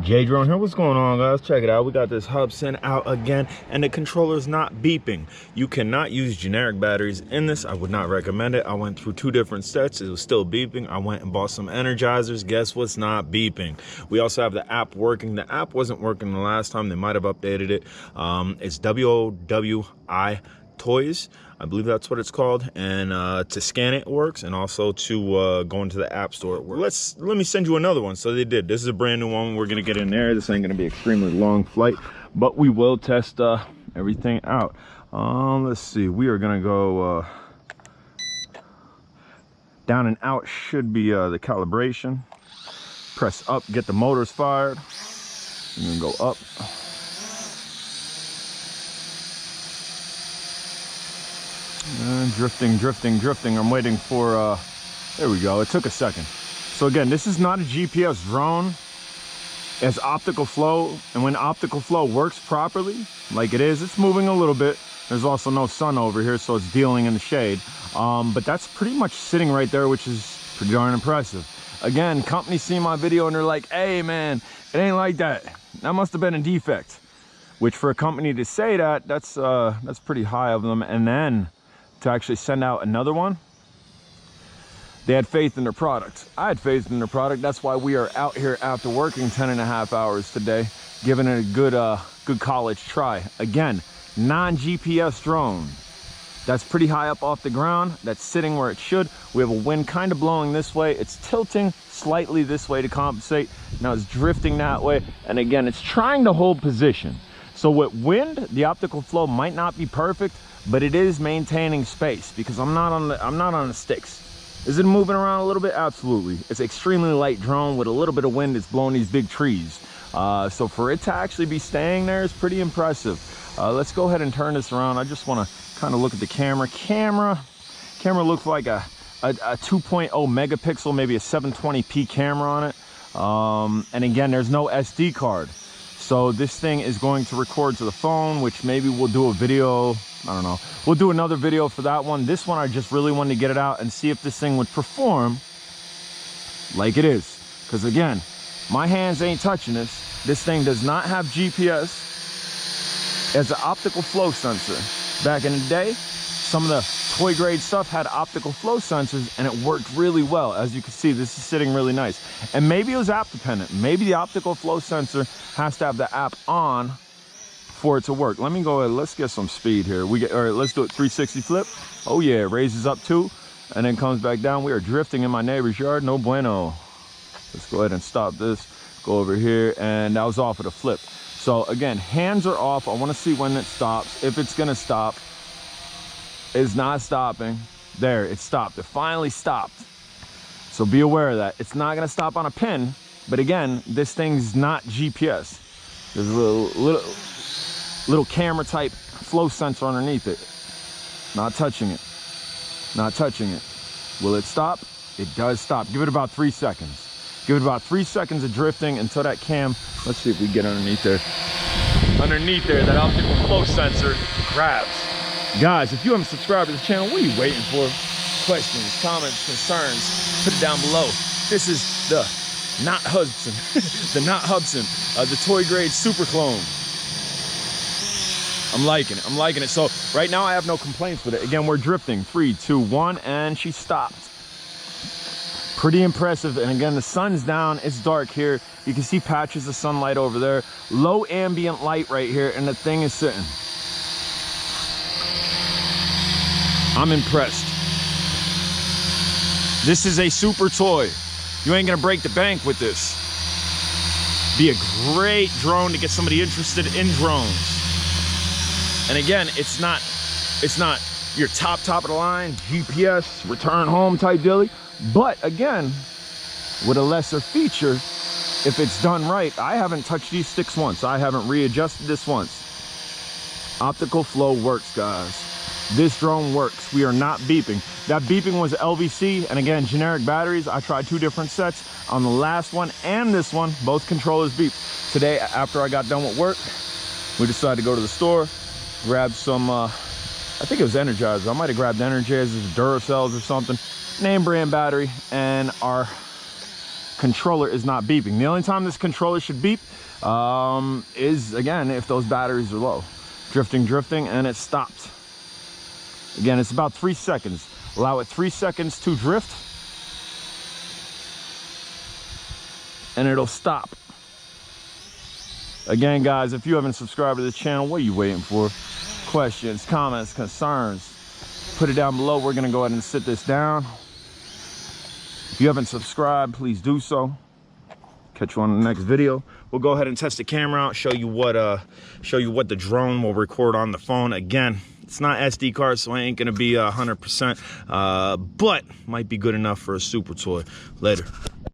J Drone here. What's going on, guys? Check it out. We got this Hubsan out again, and the controller's not beeping. You cannot use generic batteries in this. I would not recommend it. I went through 2 different sets. It was still beeping. I went and bought some energizers. Guess what's not beeping? We also have the app working. The app wasn't working the last time. They might have updated it. It's WOWI Toys, I believe that's what it's called, and to scan it works, and also to go into the app store it works. Let me send you another one. So they did. This is a brand new one. We're gonna get in there. This ain't gonna be extremely long flight, but we will test everything out. Let's see, we are gonna go down and out. Should be the calibration. Press up, get the motors fired, and then go up. And drifting. I'm waiting for, there we go. It took a second. So again, this is not a GPS drone. It's optical flow. And when optical flow works properly, like it is, it's moving a little bit. There's also no sun over here, so it's dealing in the shade. But that's pretty much sitting right there, which is pretty darn impressive. Again, companies see my video and they're like, hey man, it ain't like that. That must have been a defect. Which for a company to say that, that's pretty high of them. And then to actually send out another one, they had faith in their product. I had faith in their product. That's why we are out here after working 10.5 hours today, giving it a good college try. Again, non-GPS drone. That's pretty high up off the ground. That's sitting where it should. We have a wind kind of blowing this way. It's tilting slightly this way to compensate. Now it's drifting that way. And again, it's trying to hold position. So with wind, the optical flow might not be perfect, but it is maintaining space because I'm not on the sticks. Is it moving around a little bit? Absolutely. It's an extremely light drone with a little bit of wind. It's blowing these big trees. So for it to actually be staying there is pretty impressive. Let's go ahead and turn this around. I just want to kind of look at the camera. Camera looks like a 2.0 megapixel, maybe a 720p camera on it. And again, there's no SD card. So this thing is going to record to the phone, which maybe we'll do a video. I don't know. We'll do another video for that one. This one, I just really wanted to get it out and see if this thing would perform like it is. Because again, my hands ain't touching this. This thing does not have GPS. As an optical flow sensor. Back in the day, some of the toy grade stuff had optical flow sensors and it worked really well. As you can see, this is sitting really nice. And maybe it was app dependent. Maybe the optical flow sensor has to have the app on for it to work. Let me go ahead, let's get some speed here. All right, let's do it 360 flip. Oh yeah, it raises up too and then comes back down. We are drifting in my neighbor's yard, no bueno. Let's go ahead and stop this, go over here, and that was off of the flip. So again, hands are off. I want to see when it stops, if it's gonna stop. It's not stopping. There, it stopped. It finally stopped. So be aware of that. It's not gonna stop on a pin, but again, this thing's not GPS. There's a little camera type flow sensor underneath it. Not touching it. Not touching it. Will it stop? It does stop. Give it about 3 seconds. Give it about 3 seconds of drifting until that cam, let's see if we get underneath there. Underneath there, that optical flow sensor grabs. Guys, if you haven't subscribed to the channel, what are you waiting for? Questions, comments, concerns, put it down below. This is the not Hubsan, the not Hubsan, the toy grade super clone. I'm liking it. So right now I have no complaints with it. Again, we're drifting, 3, 2, 1, and she stopped. Pretty impressive. And again, the sun's down, it's dark here. You can see patches of sunlight over there. Low ambient light right here, and the thing is sitting. I'm impressed. This is a super toy. You ain't gonna break the bank with this. Be a great drone to get somebody interested in drones. And again, it's not your top of the line GPS return home type dilly, but again, with a lesser feature, if it's done right. I haven't touched these sticks once. I haven't readjusted this once. Optical flow works, guys. This drone works. We are not beeping. That beeping was LVC, and again, generic batteries. I tried 2 different sets. On the last one and this one, both controllers beep. Today, after I got done with work, we decided to go to the store, grab some, I think it was Energizers. I might have grabbed Energizers, Duracells or something. Name brand battery, and our controller is not beeping. The only time this controller should beep is, again, if those batteries are low. Drifting, and it stopped. Again, it's about 3 seconds. Allow it 3 seconds to drift, and it'll stop. Again, guys, if you haven't subscribed to the channel, what are you waiting for? Questions, comments, concerns, put it down below. We're gonna go ahead and sit this down. If you haven't subscribed, please do so. Catch you on the next video. We'll go ahead and test the camera out, show you what the drone will record on the phone. Again, it's not SD card, so it ain't gonna be 100%, but might be good enough for a super toy. Later.